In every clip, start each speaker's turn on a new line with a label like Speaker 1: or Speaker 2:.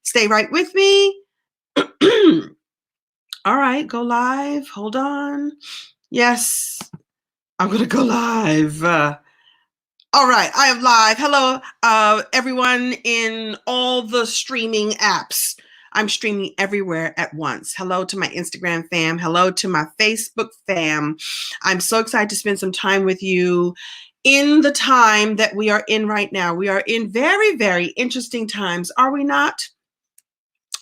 Speaker 1: Stay right with me. All right, go live. Hold on. Yes, I'm going to go live. All right, I am live. Hello, everyone in all the streaming apps. I'm streaming everywhere at once. Hello to my Instagram fam. Hello to my Facebook fam. I'm so excited to spend some time with you in the time that we are in right now. We are in very, very interesting times, are we not?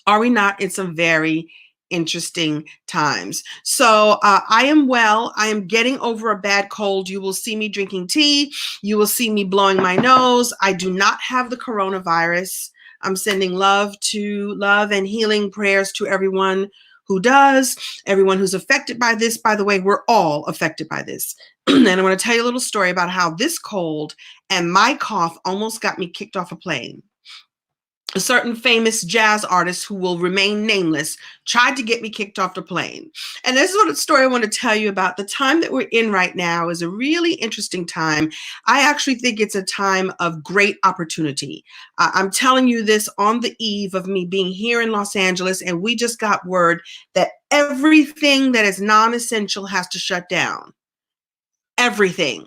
Speaker 1: Are we not in some very interesting times? So I am well. I am getting over a bad cold. You will see me drinking tea. You will see me blowing my nose. I do not have the coronavirus. I'm sending love and healing prayers to everyone who does, everyone who's affected by this. By the way, we're all affected by this. And I'm going to tell you a little story about how this cold and my cough almost got me kicked off a plane. A certain famous jazz artist who will remain nameless tried to get me kicked off the plane. And this is what a story I want to tell you about. The time that we're in right now is a really interesting time. I actually think it's a time of great opportunity. I'm telling you this on the eve of me being here in Los Angeles, and we just got word that everything that is non-essential has to shut down. Everything.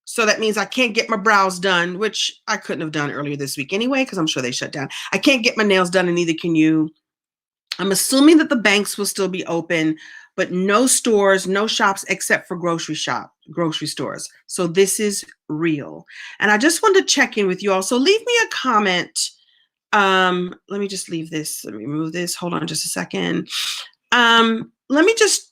Speaker 1: So that means I can't get my brows done, which I couldn't have done earlier this week anyway, because I'm sure they shut down. I can't get my nails done, and neither can you. I'm assuming that the banks will still be open, but no stores, no shops except for grocery stores. So this is real. And I just wanted to check in with you all. So leave me a comment. Let me just leave this. Let me remove this. Hold on just a second. Let me just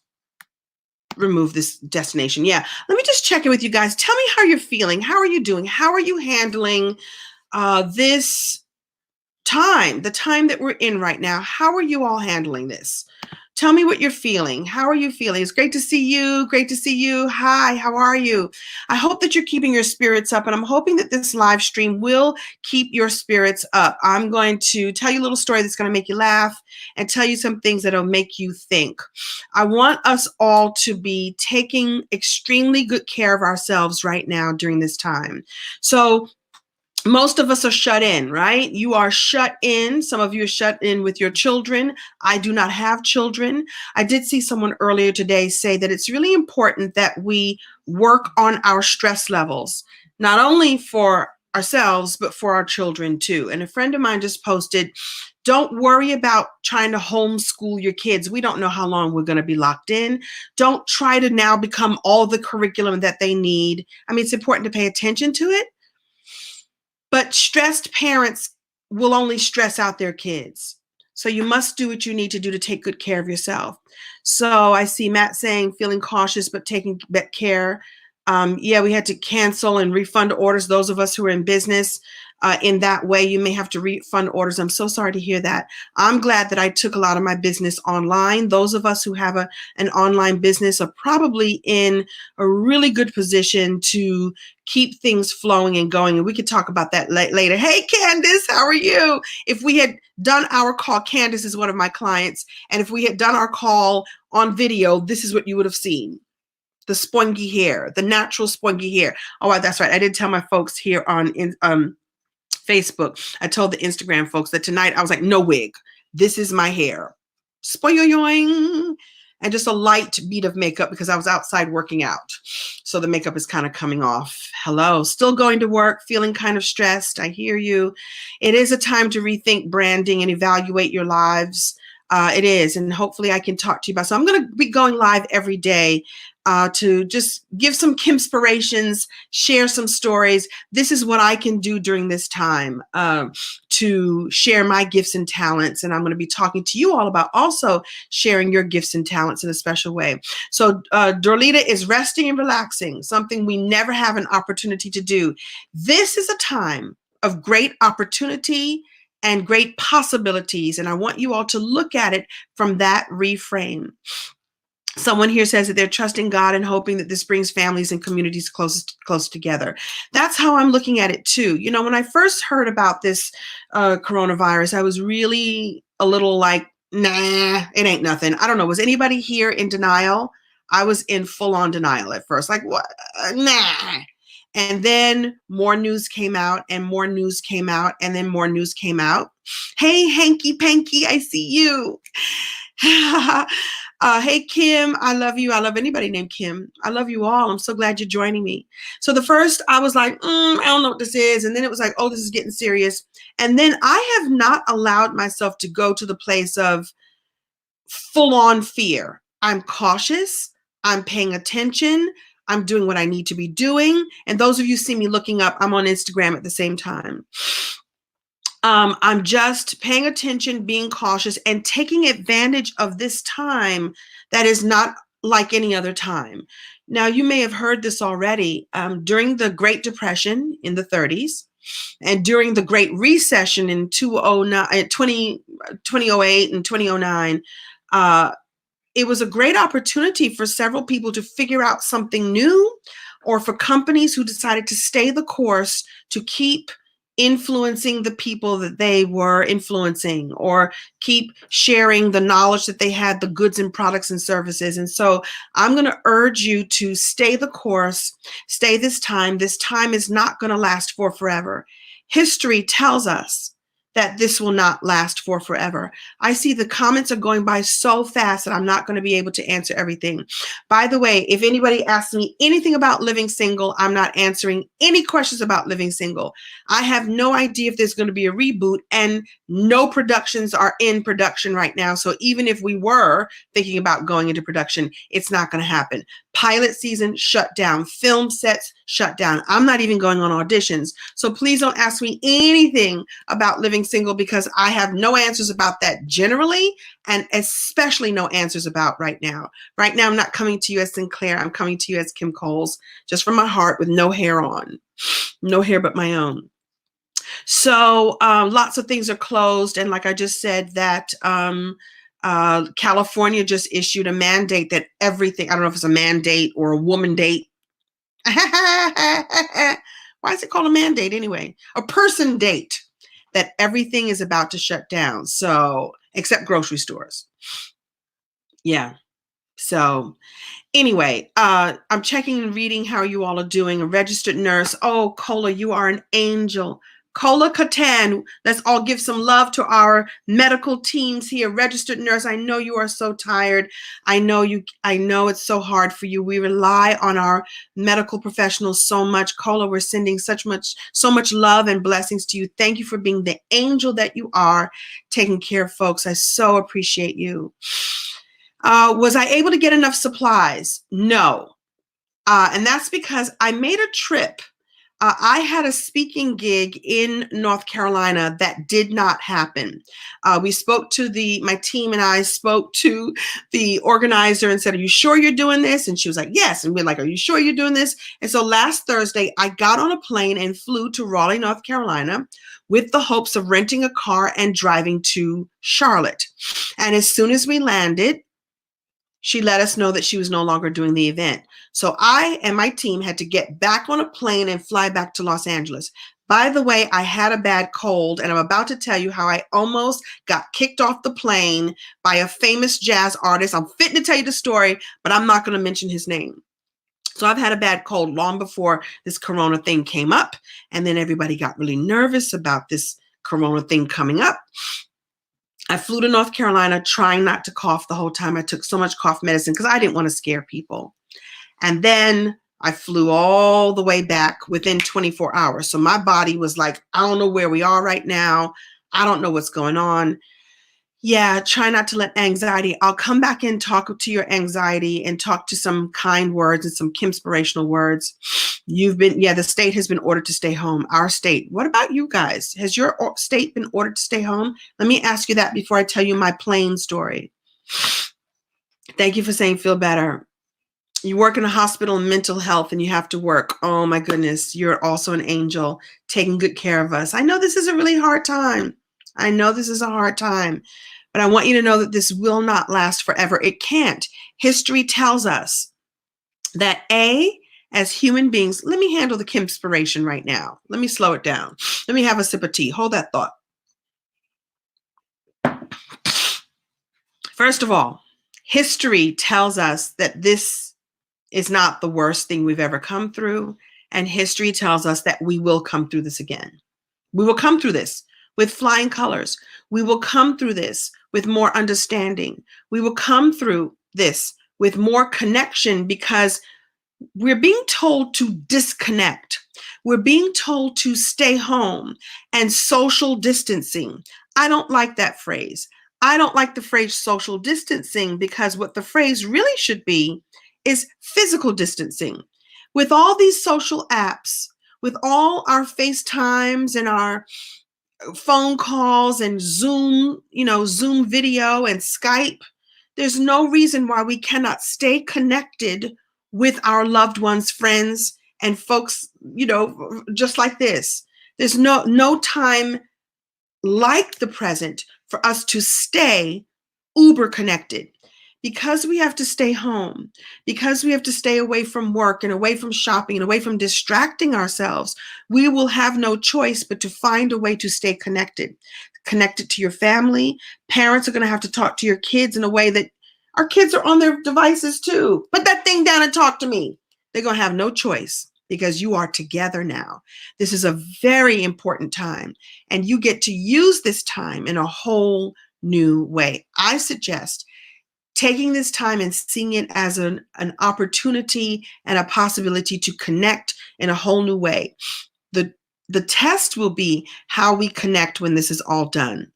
Speaker 1: remove this destination. Yeah. Let me just check in with you guys. Tell me how you're feeling. How are you doing? How are you handling this time, the time that we're in right now? How are you all handling this? Tell me what you're feeling. How are you feeling? It's great to see you. Great to see you. Hi, how are you? I hope that you're keeping your spirits up, and I'm hoping that this live stream will keep your spirits up. I'm going to tell you a little story that's going to make you laugh and tell you some things that'll make you think. I want us all to be taking extremely good care of ourselves right now during this time. So most of us are shut in, right? You are shut in. Some of you are shut in with your children. I do not have children. I did see someone earlier today say that it's really important that we work on our stress levels, not only for ourselves, but for our children too. And a friend of mine just posted, don't worry about trying to homeschool your kids. We don't know how long we're going to be locked in. Don't try to now become all the curriculum that they need. I mean, it's important to pay attention to it, but stressed parents will only stress out their kids. So you must do what you need to do to take good care of yourself. So I see Matt saying, feeling cautious, but taking care. Yeah, we had to cancel and refund orders. Those of us who are in business in that way, you may have to refund orders. I'm so sorry to hear that. I'm glad that I took a lot of my business online. Those of us who have an online business are probably in a really good position to keep things flowing and going. And we could talk about that later. Hey, Candace, how are you? If we had done our call, Candace is one of my clients, and if we had done our call on video, this is what you would have seen. The spongy hair, the natural spongy hair. Oh, that's right. I did tell my folks here on Facebook. I told the Instagram folks that tonight I was like, no wig. This is my hair. Spoyoing. And just a light bead of makeup because I was outside working out. So the makeup is kind of coming off. Hello, still going to work, feeling kind of stressed. I hear you. It is a time to rethink branding and evaluate your lives. It is, and hopefully I can talk to you about. So I'm going to be going live every day to just give some inspirations, share some stories. This is what I can do during this time to share my gifts and talents. And I'm going to be talking to you all about also sharing your gifts and talents in a special way. So Dorlita is resting and relaxing, something we never have an opportunity to do. This is a time of great opportunity and great possibilities. And I want you all to look at it from that reframe. Someone here says that they're trusting God and hoping that this brings families and communities close together. That's how I'm looking at it too. You know, when I first heard about this coronavirus, I was really a little like, nah, it ain't nothing. I don't know. Was anybody here in denial? I was in full on denial at first. Like, what? Nah. And then more news came out, and more news came out, and then more news came out. Hey, Hanky Panky, I see you. Hey, Kim, I love you. I love anybody named Kim. I love you all. I'm so glad you're joining me. So the first, I was like, I don't know what this is. And then it was like, oh, this is getting serious. And then I have not allowed myself to go to the place of full-on fear. I'm cautious. I'm paying attention. I'm doing what I need to be doing. And those of you see me looking up, I'm on Instagram at the same time. I'm just paying attention, being cautious, and taking advantage of this time that is not like any other time. Now, you may have heard this already. During the Great Depression in the 30s, and during the Great Recession in 2008 and 2009, it was a great opportunity for several people to figure out something new, or for companies who decided to stay the course to keep influencing the people that they were influencing, or keep sharing the knowledge that they had, the goods and products and services. And so I'm going to urge you to stay the course, stay this time. This time is not going to last for forever. History tells us that this will not last for forever. I see the comments are going by so fast that I'm not going to be able to answer everything. By the way, if anybody asks me anything about living single, I'm not answering any questions about living single. I have no idea if there's going to be a reboot, and no productions are in production right now. So even if we were thinking about going into production, it's not going to happen. Pilot season shut down, film sets shut down. I'm not even going on auditions. So please don't ask me anything about living single, because I have no answers about that generally, and especially no answers about right now. Right now, I'm not coming to you as Sinclair. I'm coming to you as Kim Coles, just from my heart, with no hair on, no hair but my own. So lots of things are closed. And like I just said, that California just issued a mandate that everything, I don't know if it's a mandate or a woman date. Why is it called a mandate anyway? A person date, that everything is about to shut down. So, except grocery stores. Yeah. So anyway, I'm checking and reading how you all are doing. A registered nurse. Oh, Kola, you are an angel. Kola Katan, let's all give some love to our medical teams here. Registered nurse, I know you are so tired. I know it's so hard for you. We rely on our medical professionals so much. Kola, we're sending so much love and blessings to you. Thank you for being the angel that you are, taking care of folks. I so appreciate you. Was I able to get enough supplies? No. And that's because I made a trip. I had a speaking gig in North Carolina that did not happen. We spoke to my team and I spoke to the organizer and said, are you sure you're doing this? And she was like, yes. And we're like, are you sure you're doing this? And so last Thursday, I got on a plane and flew to Raleigh, North Carolina, with the hopes of renting a car and driving to Charlotte. And as soon as we landed, she let us know that she was no longer doing the event. So I and my team had to get back on a plane and fly back to Los Angeles. By the way, I had a bad cold, and I'm about to tell you how I almost got kicked off the plane by a famous jazz artist. I'm fitting to tell you the story, but I'm not going to mention his name. So I've had a bad cold long before this corona thing came up, and then everybody got really nervous about this corona thing coming up. I flew to North Carolina trying not to cough the whole time. I took so much cough medicine because I didn't want to scare people. And then I flew all the way back within 24 hours. So my body was like, I don't know where we are right now. I don't know what's going on. Yeah, try not to let anxiety. I'll come back and talk to your anxiety and talk to some kind words and some inspirational words. The state has been ordered to stay home. Our state. What about you guys? Has your state been ordered to stay home? Let me ask you that before I tell you my plane story. Thank you for saying feel better. You work in a hospital in mental health and you have to work. Oh my goodness. You're also an angel taking good care of us. I know this is a really hard time. I know this is a hard time, but I want you to know that this will not last forever. It can't. History tells us that as human beings, let me handle the Kimspiration right now. Let me slow it down. Let me have a sip of tea. Hold that thought. First of all, history tells us that this is not the worst thing we've ever come through. And history tells us that we will come through this again. We will come through this with flying colors. We will come through this with more understanding. We will come through this with more connection, because we're being told to disconnect. We're being told to stay home and social distancing. I don't like that phrase. I don't like the phrase social distancing, because what the phrase really should be is physical distancing. With all these social apps, with all our FaceTimes and our phone calls and Zoom, Zoom video and Skype, there's no reason why we cannot stay connected with our loved ones, friends, and folks, just like this. There's no time like the present for us to stay uber connected, because we have to stay home, because we have to stay away from work and away from shopping and away from distracting ourselves. We will have no choice but to find a way to stay connected to your family. Parents are going to have to talk to your kids in a way that our kids are on their devices too. Put that thing down and talk to me. They're going to have no choice, because you are together now. This is a very important time, and you get to use this time in a whole new way. I suggest taking this time and seeing it as an opportunity and a possibility to connect in a whole new way. The test will be how we connect when this is all done,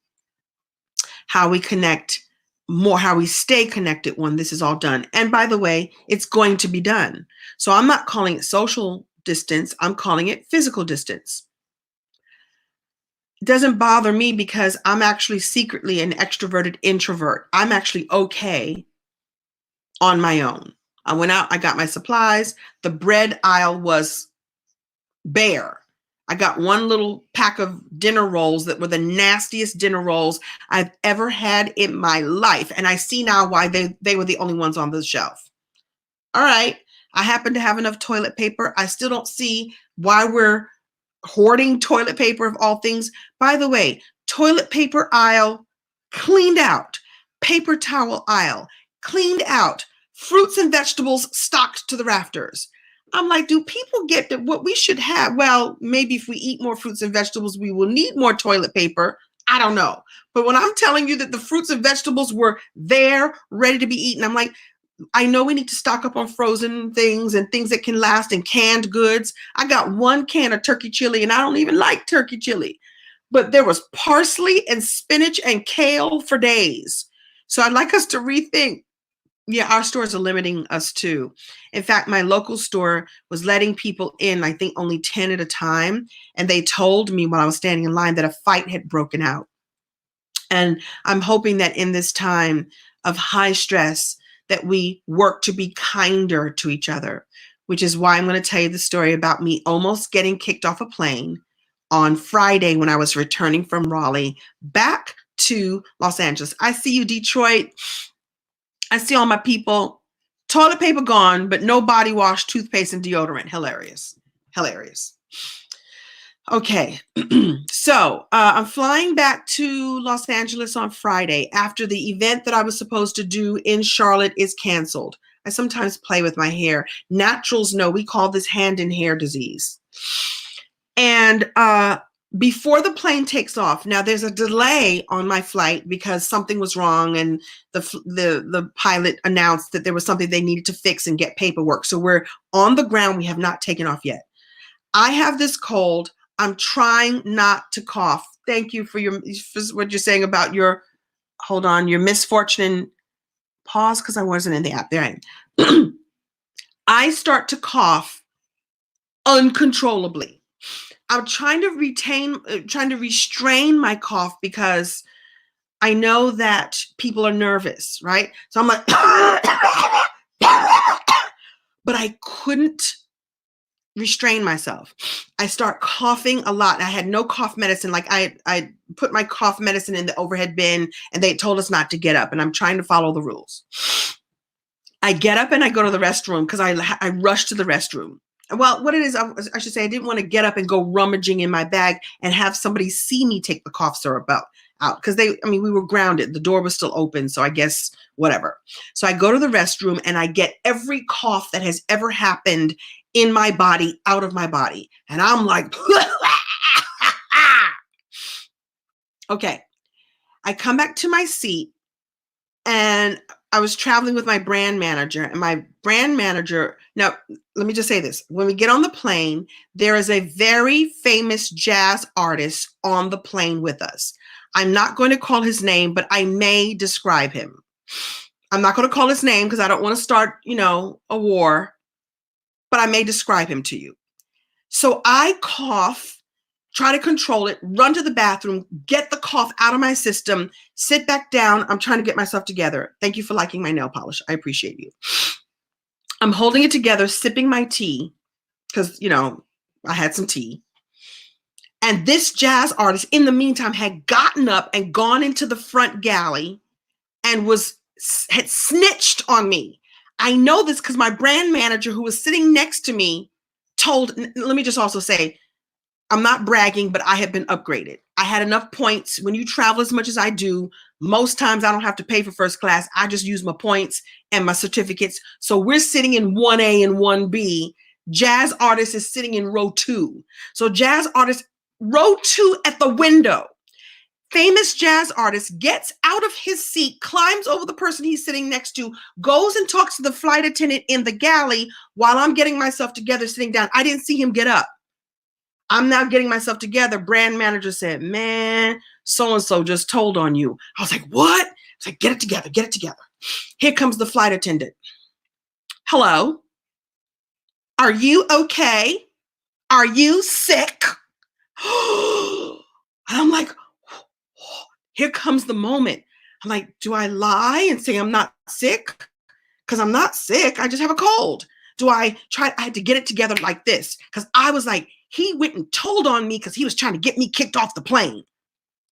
Speaker 1: how we connect more, how we stay connected when this is all done. And by the way, it's going to be done. So I'm not calling it social distance. I'm calling it physical distance. It doesn't bother me, because I'm actually secretly an extroverted introvert. I'm actually okay on my own. I went out, I got my supplies. The bread aisle was bare. I got one little pack of dinner rolls that were the nastiest dinner rolls I've ever had in my life. And I see now why they were the only ones on the shelf. All right. I happen to have enough toilet paper. I still don't see why we're hoarding toilet paper, of all things. By the way, toilet paper aisle cleaned out. Paper towel aisle cleaned out. Fruits and vegetables stocked to the rafters. I'm like, do people get that what we should have? Well, maybe if we eat more fruits and vegetables, we will need more toilet paper. I don't know. But when I'm telling you that the fruits and vegetables were there, ready to be eaten, I'm like, I know we need to stock up on frozen things and things that can last, and canned goods. I got one can of turkey chili, and I don't even like turkey chili. But there was parsley and spinach and kale for days. So I'd like us to rethink. Yeah, our stores are limiting us too. In fact, my local store was letting people in, I think only 10 at a time. And they told me while I was standing in line that a fight had broken out. And I'm hoping that in this time of high stress, that we work to be kinder to each other, which is why I'm going to tell you the story about me almost getting kicked off a plane on Friday when I was returning from Raleigh back to Los Angeles. I see you, Detroit. I see all my people. Toilet paper gone, but no body wash, toothpaste, and deodorant. Hilarious. Hilarious. Okay. So I'm flying back to Los Angeles on Friday after the event that I was supposed to do in Charlotte is canceled. I sometimes play with my hair. Naturals know we call this hand and hair disease. And before the plane takes off, now there's a delay on my flight because something was wrong, and the pilot announced that there was something they needed to fix and get paperwork. So we're on the ground. We have not taken off yet. I have this cold. I'm trying not to cough. Thank you for what you're saying about your, hold on, your misfortune. Pause because I wasn't in the app. There I am. I start to cough uncontrollably. I'm trying to restrain my cough because I know that people are nervous, right? So I'm like, but I couldn't restrain myself. I start coughing a lot. I had no cough medicine. Like I put my cough medicine in the overhead bin, and they told us not to get up, and I'm trying to follow the rules. I get up and I go to the restroom because I rush to the restroom. Well, what it is, I should say, I didn't want to get up and go rummaging in my bag and have somebody see me take the cough syrup out. out because we were grounded. The door was still open. So I guess whatever. So I go to the restroom and I get every cough that has ever happened in my body out of my body. And I'm like, okay. I come back to my seat and I was traveling with my brand manager, and my brand manager, now let me just say this. When we get on the plane, there is a very famous jazz artist on the plane with us. I'm not going to call his name, but I may describe him. I'm not going to call his name because I don't want to start, a war, but I may describe him to you. So I cough, try to control it, run to the bathroom, get the cough out of my system, sit back down. I'm trying to get myself together. Thank you for liking my nail polish. I appreciate you. I'm holding it together, sipping my tea because, I had some tea. And this jazz artist, in the meantime, had gotten up and gone into the front galley and had snitched on me. I know this because my brand manager, who was sitting next to me, let me just also say, I'm not bragging, but I have been upgraded. I had enough points. When you travel as much as I do, most times I don't have to pay for first class. I just use my points and my certificates. So we're sitting in 1A and 1B. Jazz artist is sitting in row 2. So jazz artist, row 2 at the window. Famous jazz artist gets out of his seat, climbs over the person he's sitting next to, goes and talks to the flight attendant in the galley while I'm getting myself together, sitting down. I didn't see him get up. I'm now getting myself together. Brand manager said, man, so-and-so just told on you. I was like, what? I was like, get it together, get it together. Here comes the flight attendant. Hello? Are you okay? Are you sick? And I'm like, here comes the moment. I'm like, do I lie and say I'm not sick? Because I'm not sick. I just have a cold. I had to get it together like this because I was like, he went and told on me because he was trying to get me kicked off the plane.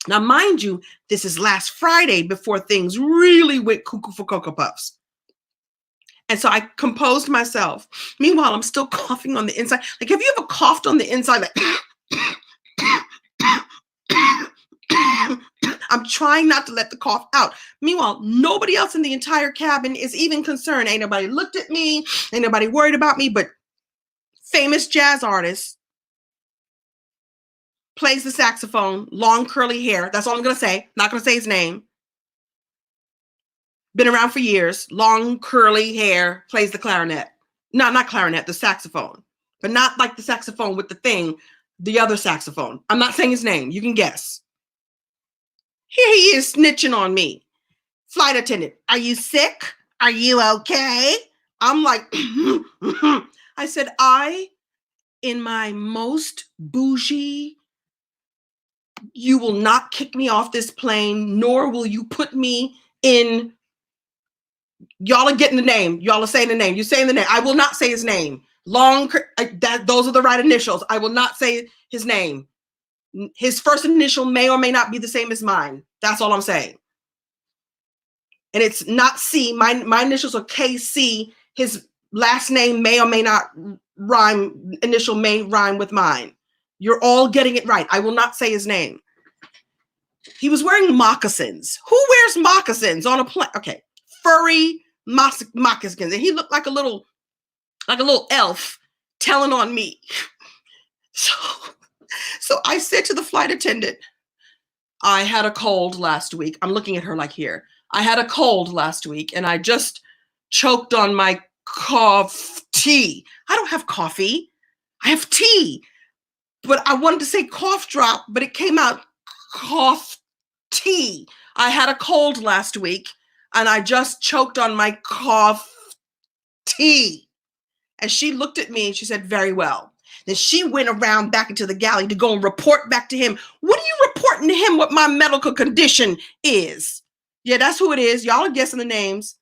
Speaker 1: Now, mind you, this is last Friday before things really went cuckoo for Cocoa Puffs. And so I composed myself. Meanwhile, I'm still coughing on the inside. Like, have you ever coughed on the inside? Like, I'm trying not to let the cough out. Meanwhile, nobody else in the entire cabin is even concerned. Ain't nobody looked at me. Ain't nobody worried about me. But famous jazz artist plays the saxophone, long curly hair. That's all I'm going to say. Not going to say his name. Been around for years. Long curly hair, plays the clarinet. No, not clarinet, the saxophone. But not like the saxophone with the thing, the other saxophone. I'm not saying his name. You can guess. Here he is snitching on me. Flight attendant, are you sick? Are you okay? I'm like, I said, in my most bougie, you will not kick me off this plane, nor will you put me in. Y'all are getting the name. Y'all are saying the name. You're saying the name. I will not say his name. Those are the right initials. I will not say his name. His first initial may or may not be the same as mine. That's all I'm saying. And it's not C. My initials are KC. His last name may or may not rhyme. Initial may rhyme with mine. You're all getting it right. I will not say his name. He was wearing moccasins. Who wears moccasins on a plane? Okay, furry moccasins, and he looked like a little elf telling on me. So I said to the flight attendant, I had a cold last week. I'm looking at her like here. I had a cold last week and I just choked on my tea. I don't have coffee. I have tea. But I wanted to say cough drop, but it came out cough tea. I had a cold last week and I just choked on my cough tea. And she looked at me and she said, very well. Then she went around back into the galley to go and report back to him. What are you reporting to him what my medical condition is? Yeah, that's who it is. Y'all are guessing the names.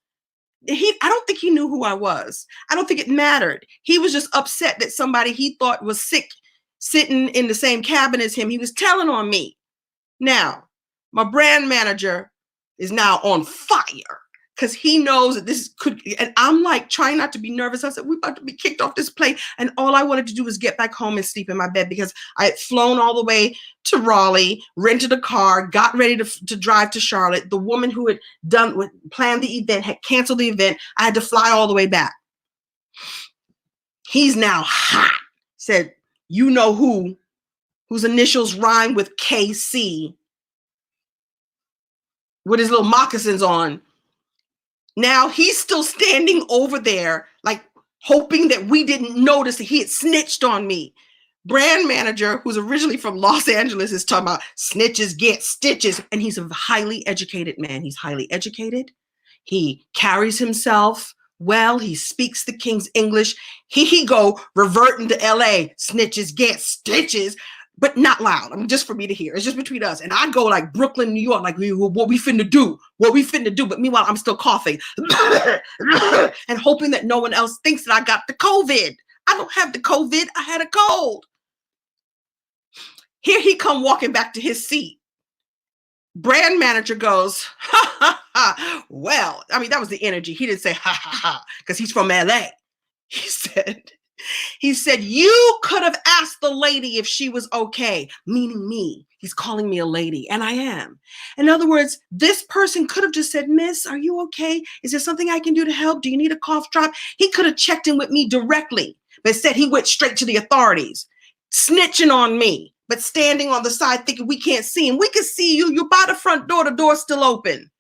Speaker 1: I don't think he knew who I was. I don't think it mattered. He was just upset that somebody he thought was sick sitting in the same cabin as him. He was telling on me. Now, my brand manager is now on fire because he knows that this could, and I'm like trying not to be nervous. I said, we're about to be kicked off this plane. And all I wanted to do was get back home and sleep in my bed because I had flown all the way to Raleigh, rented a car, got ready to drive to Charlotte. The woman who had planned the event had canceled the event. I had to fly all the way back. He's now hot. Said, you know whose initials rhyme with KC, with his little moccasins on. Now he's still standing over there, like hoping that we didn't notice that he had snitched on me. Brand manager, who's originally from Los Angeles, is talking about snitches get stitches. And he's a highly educated man. He's highly educated. He carries himself well. He speaks the King's English. He go reverting to LA. Snitches get stitches. But not loud. I mean, just for me to hear. It's just between us. And I go like Brooklyn, New York, like, what we finna do? What we finna do? But meanwhile, I'm still coughing and hoping that no one else thinks that I got the COVID. I don't have the COVID. I had a cold. Here he come walking back to his seat. Brand manager goes, ha, ha, ha. Well, I mean, that was the energy. He didn't say, ha, ha, ha, because he's from LA. He said, you could have asked the lady if she was okay, meaning me. He's calling me a lady, and I am. In other words, this person could have just said, Miss, are you okay? Is there something I can do to help? Do you need a cough drop? He could have checked in with me directly, but instead he went straight to the authorities, snitching on me, but standing on the side thinking we can't see him. We can see you. You're by the front door. The door's still open.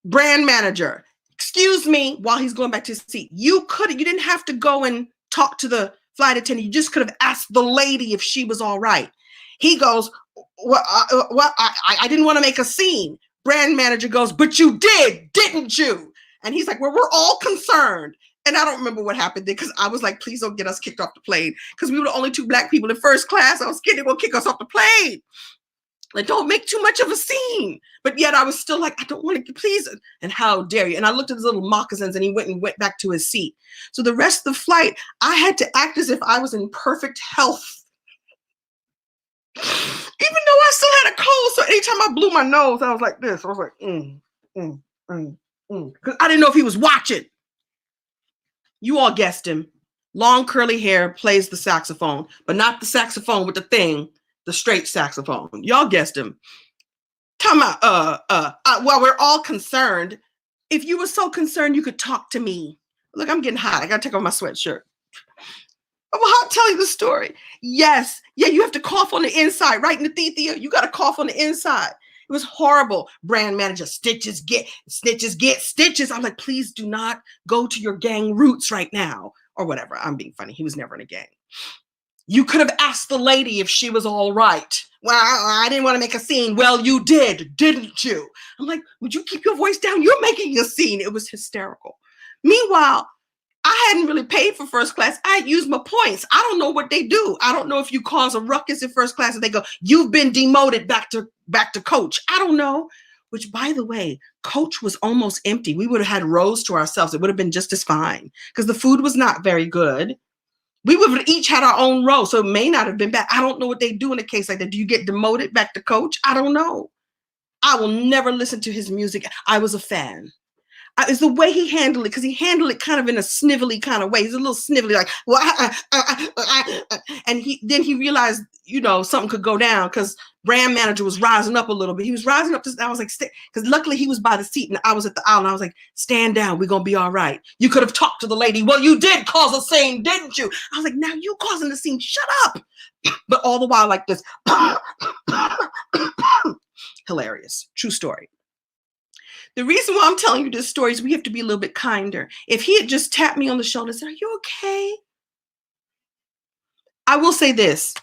Speaker 1: Brand manager, excuse me, while he's going back to his seat. You didn't have to go and talk to the flight attendant. You just could have asked the lady if she was all right. He goes, well, I didn't want to make a scene. Brand manager goes, but you did, didn't you? And he's like, well, we're all concerned. And I don't remember what happened there because I was like, please don't get us kicked off the plane because we were the only 2 Black people in first class. I was scared they were going to kick us off the plane. Like, don't make too much of a scene. But yet I was still like, I don't want to, please. And how dare you? And I looked at his little moccasins and he went back to his seat. So the rest of the flight, I had to act as if I was in perfect health. Even though I still had a cold. So anytime I blew my nose, I was like this. I was like, because I didn't know if he was watching. You all guessed him. Long curly hair, plays the saxophone, but not the saxophone with the thing. The straight saxophone. Y'all guessed him. Talking about, well, we're all concerned. If you were so concerned, you could talk to me. Look, I'm getting hot. I got to take off my sweatshirt. I'm hot telling the story. Yes. Yeah, you have to cough on the inside, right? Nathethia, you got to cough on the inside. It was horrible. Brand manager, snitches get stitches. I'm like, please do not go to your gang roots right now. Or whatever. I'm being funny. He was never in a gang. You could have asked the lady if she was all right. Well, I didn't want to make a scene. Well, you did, didn't you? I'm like, would you keep your voice down? You're making a scene. It was hysterical. Meanwhile, I hadn't really paid for first class. I had used my points. I don't know what they do. I don't know if you cause a ruckus in first class and they go, you've been demoted back to coach. I don't know. Which, by the way, coach was almost empty. We would have had rows to ourselves. It would have been just as fine because the food was not very good. We would have each had our own row, so it may not have been bad. I don't know what they do in a case like that. Do you get demoted back to coach? I don't know. I will never listen to his music. I was a fan. It's the way he handled it, because he handled it kind of in a snivelly kind of way. He's a little snivelly, like, well, and then he realized, something could go down because brand manager was rising up a little bit. He was rising up. I was like, because luckily he was by the seat and I was at the aisle and I was like, stand down. We're going to be all right. You could have talked to the lady. Well, you did cause a scene, didn't you? I was like, now you causing the scene. Shut up. But all the while like this. Hilarious. True story. The reason why I'm telling you this story is we have to be a little bit kinder. If he had just tapped me on the shoulder and said, are you okay? I will say this.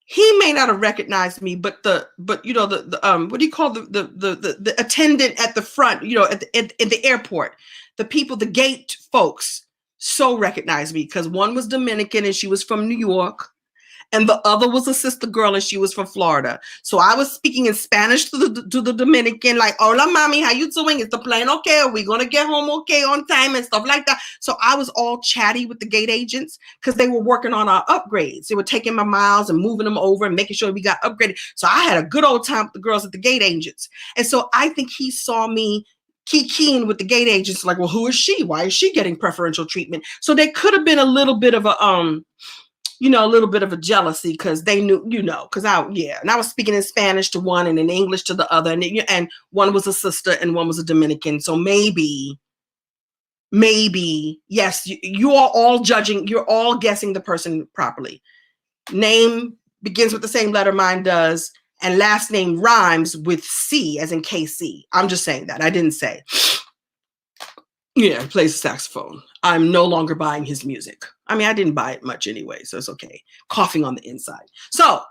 Speaker 1: He may not have recognized me, but what do you call the attendant at the front, at the airport, the people, the gate folks so recognized me because one was Dominican and she was from New York. And the other was a sister girl, and she was from Florida. So I was speaking in Spanish to the Dominican, like, hola, mami, how you doing? Is the plane okay? Are we going to get home okay on time and stuff like that? So I was all chatty with the gate agents because they were working on our upgrades. They were taking my miles and moving them over and making sure we got upgraded. So I had a good old time with the girls at the gate agents. And so I think he saw me kikiing with the gate agents, like, well, who is she? Why is she getting preferential treatment? So there could have been a little bit of a a little bit of a jealousy because they knew, because and I was speaking in Spanish to one and in English to the other, and one was a sister and one was a Dominican. So maybe, yes, you are all judging, you're all guessing the person properly. Name begins with the same letter mine does, and last name rhymes with C, as in KC. I'm just saying that. I didn't say. Yeah, he plays the saxophone. I'm no longer buying his music. I mean, I didn't buy it much anyway, so it's okay. Coughing on the inside. So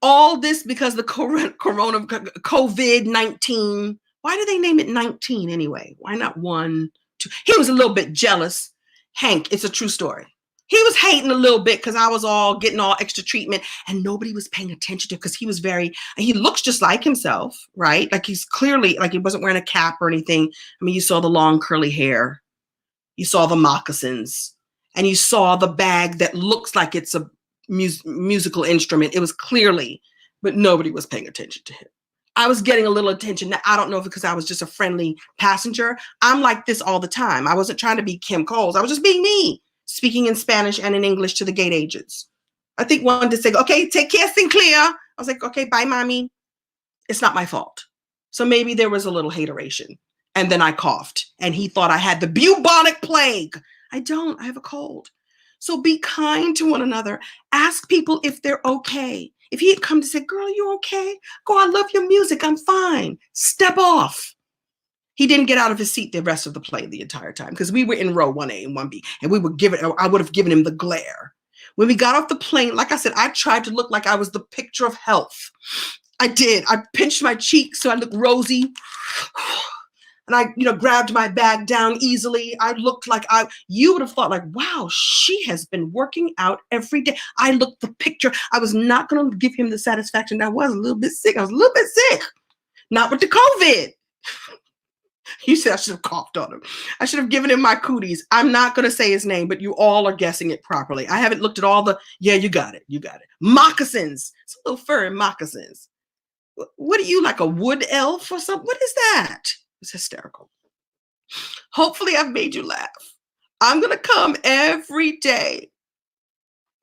Speaker 1: all this because the COVID-19. Why do they name it 19 anyway? Why not 1, 2? He was a little bit jealous. Hank, it's a true story. He was hating a little bit because I was all getting all extra treatment and nobody was paying attention to, because he looks just like himself, right? Like he's clearly, like he wasn't wearing a cap or anything. I mean, you saw the long curly hair, you saw the moccasins, and you saw the bag that looks like it's a musical instrument. It was clearly, but nobody was paying attention to him. I was getting a little attention. Now, I don't know if because I was just a friendly passenger. I'm like this all the time. I wasn't trying to be Kim Coles. I was just being me, speaking in Spanish and in English to the gate agents. I think one did say, okay, take care, Sinclair. I was like, okay, bye, mommy. It's not my fault. So maybe there was a little hateration. And then I coughed and he thought I had the bubonic plague. I don't, I have a cold. So be kind to one another. Ask people if they're okay. If he had come to say, girl, you okay? Go, I love your music. I'm fine. Step off. He didn't get out of his seat the rest of the plane the entire time because we were in row 1A and 1B, and I would have given him the glare. When we got off the plane, like I said, I tried to look like I was the picture of health. I did. I pinched my cheeks so I looked rosy. And I, grabbed my bag down easily. I looked like you would have thought like, wow, she has been working out every day. I looked the picture. I was not going to give him the satisfaction. I was a little bit sick. I was a little bit sick. Not with the COVID. You said I should have coughed on him. I should have given him my cooties. I'm not going to say his name, but you all are guessing it properly. I haven't looked at all you got it. You got it. Moccasins. It's a little fur in moccasins. What are you, like a wood elf or something? What is that? It's hysterical. Hopefully I've made you laugh. I'm going to come every day.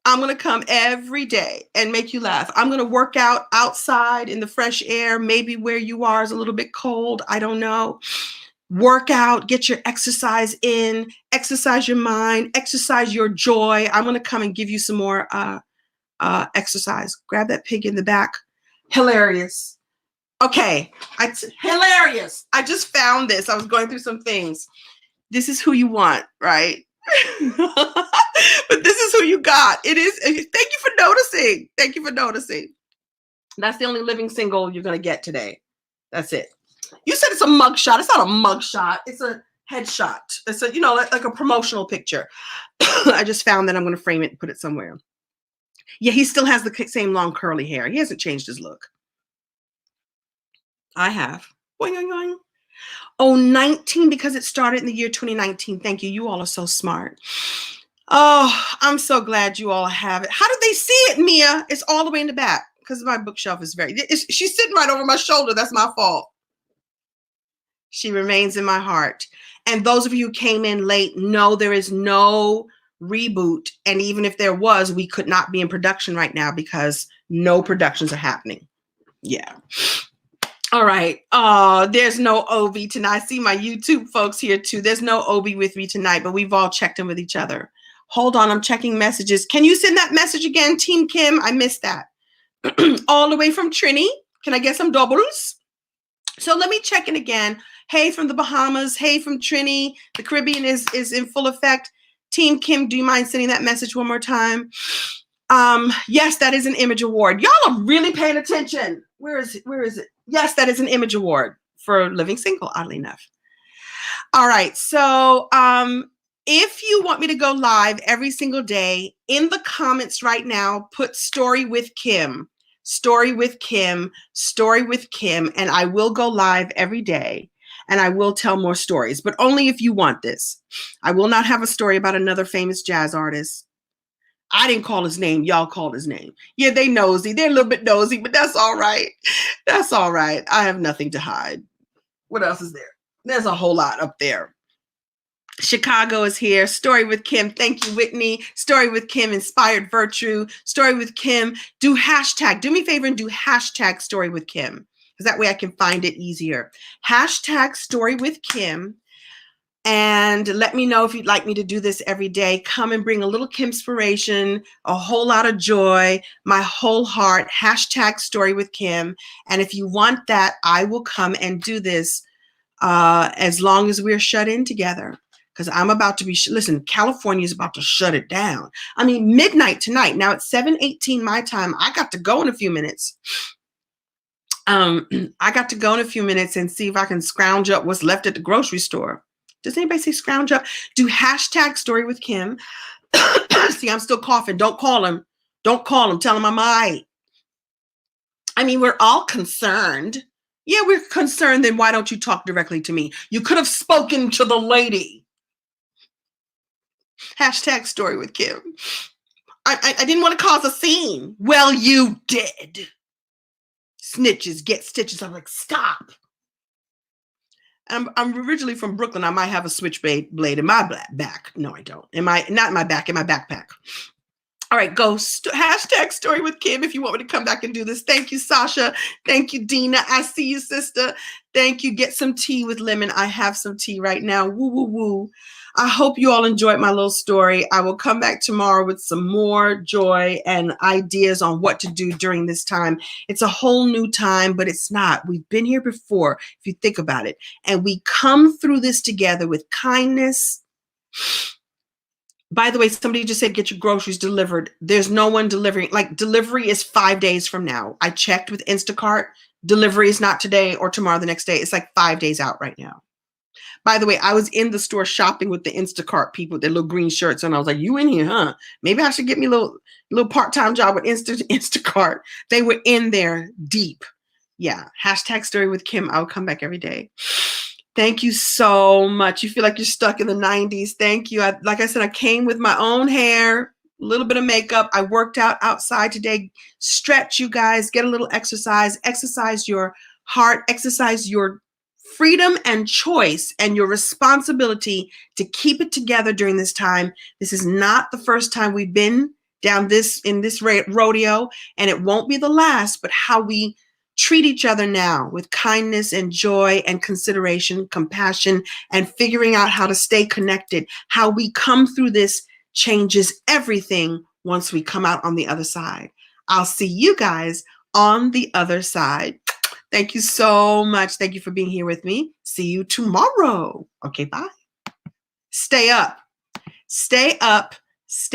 Speaker 1: I'm going to come every day and make you laugh. I'm going to work out outside in the fresh air. Maybe where you are is a little bit cold. I don't know. Work out, get your exercise in, exercise your mind, exercise your joy. I'm going to come and give you some more exercise. Grab that pig in the back. Hilarious. Okay, hilarious. I just found this. I was going through some things. This is who you want, right? But this is who you got. It is. Thank you for noticing. Thank you for noticing. That's the only living single you're going to get today. That's it. You said it's a mug shot. It's not a mug shot. It's a headshot. It's a, like a promotional picture. I just found that. I'm going to frame it and put it somewhere. Yeah, he still has the same long curly hair. He hasn't changed his look. I have. Boing, boing, boing. Oh, 19, because it started in the year 2019. Thank you. You all are so smart. Oh, I'm so glad you all have it. How did they see it, Mia? It's all the way in the back because my bookshelf is she's sitting right over my shoulder. That's my fault. She remains in my heart. And those of you who came in late, know there is no reboot. And even if there was, we could not be in production right now because no productions are happening. Yeah. All right. There's no Obi tonight. I see my YouTube folks here too. There's no Obi with me tonight, but we've all checked in with each other. Hold on. I'm checking messages. Can you send that message again, Team Kim? I missed that. All the way from Trini. Can I get some doubles? So let me check in again. Hey from the Bahamas. Hey from Trini. The Caribbean is in full effect. Team Kim, do you mind sending that message one more time? Yes, that is an Image Award. Y'all are really paying attention. Where is it? Where is it? Yes, that is an Image Award for Living Single, oddly enough. All right. So if you want me to go live every single day, in the comments right now, put story with Kim, story with Kim, story with Kim, and I will go live every day. And I will tell more stories, but only if you want this. I will not have a story about another famous jazz artist. I didn't call his name. Y'all called his name. Yeah, they nosy. They're a little bit nosy, but that's all right. That's all right. I have nothing to hide. What else is there? There's a whole lot up there. Chicago is here. Story with Kim. Thank you, Whitney. Story with Kim, Inspired Virtue. Story with Kim. Do hashtag. Do me a favor and do hashtag Story with Kim, because that way I can find it easier. Hashtag Story with Kim. And let me know if you'd like me to do this every day. Come and bring a little Kimspiration, a whole lot of joy, my whole heart. Hashtag Story with Kim. And if you want that, I will come and do this as long as we're shut in together. Because I'm about to be, listen, California is about to shut it down. I mean, midnight tonight. Now it's 7:18 my time. I got to go in a few minutes. I got to go in a few minutes and see if I can scrounge up what's left at the grocery store. Does anybody say scrounge up? Do hashtag Story with Kim. See, I'm still coughing. Don't call him. Don't call him. Tell him I'm all right. I mean, we're all concerned. Yeah, we're concerned. Then why don't you talk directly to me? You could have spoken to the lady. Hashtag Story with Kim. I didn't want to cause a scene. Well, you did. Snitches get stitches. I'm like, stop. I'm originally from Brooklyn. I might have a switchblade in my back. No, I don't. Not in my back, in my backpack. All right, go hashtag Story with Kim if you want me to come back and do this. Thank you, Sasha. Thank you, Dina. I see you, sister. Thank you. Get some tea with lemon. I have some tea right now. Woo, woo, woo. I hope you all enjoyed my little story. I will come back tomorrow with some more joy and ideas on what to do during this time. It's a whole new time, but it's not. We've been here before, if you think about it. And we come through this together with kindness. By the way, somebody just said, get your groceries delivered. There's no one delivering. Like, delivery is 5 days from now. I checked with Instacart. Delivery is not today or tomorrow, the next day. It's like 5 days out right now. By the way, I was in the store shopping with the Instacart people with their little green shirts. And I was like, you in here, huh? Maybe I should get me a little part-time job with Instacart. They were in there deep. Yeah. Hashtag Story with Kim. I'll come back every day. Thank you so much. You feel like you're stuck in the 90s. Thank you. Like I said, I came with my own hair, a little bit of makeup. I worked out outside today. Stretch, you guys. Get a little exercise. Exercise your heart. Exercise your freedom and choice and your responsibility to keep it together during this time. This is not the first time we've been down in this rodeo, and it won't be the last, but how we treat each other now with kindness and joy and consideration, compassion, and figuring out how to stay connected. How we come through this changes everything once we come out on the other side. I'll see you guys on the other side. Thank you so much. Thank you for being here with me. See you tomorrow. Okay, bye. Stay up. Stay up. Stay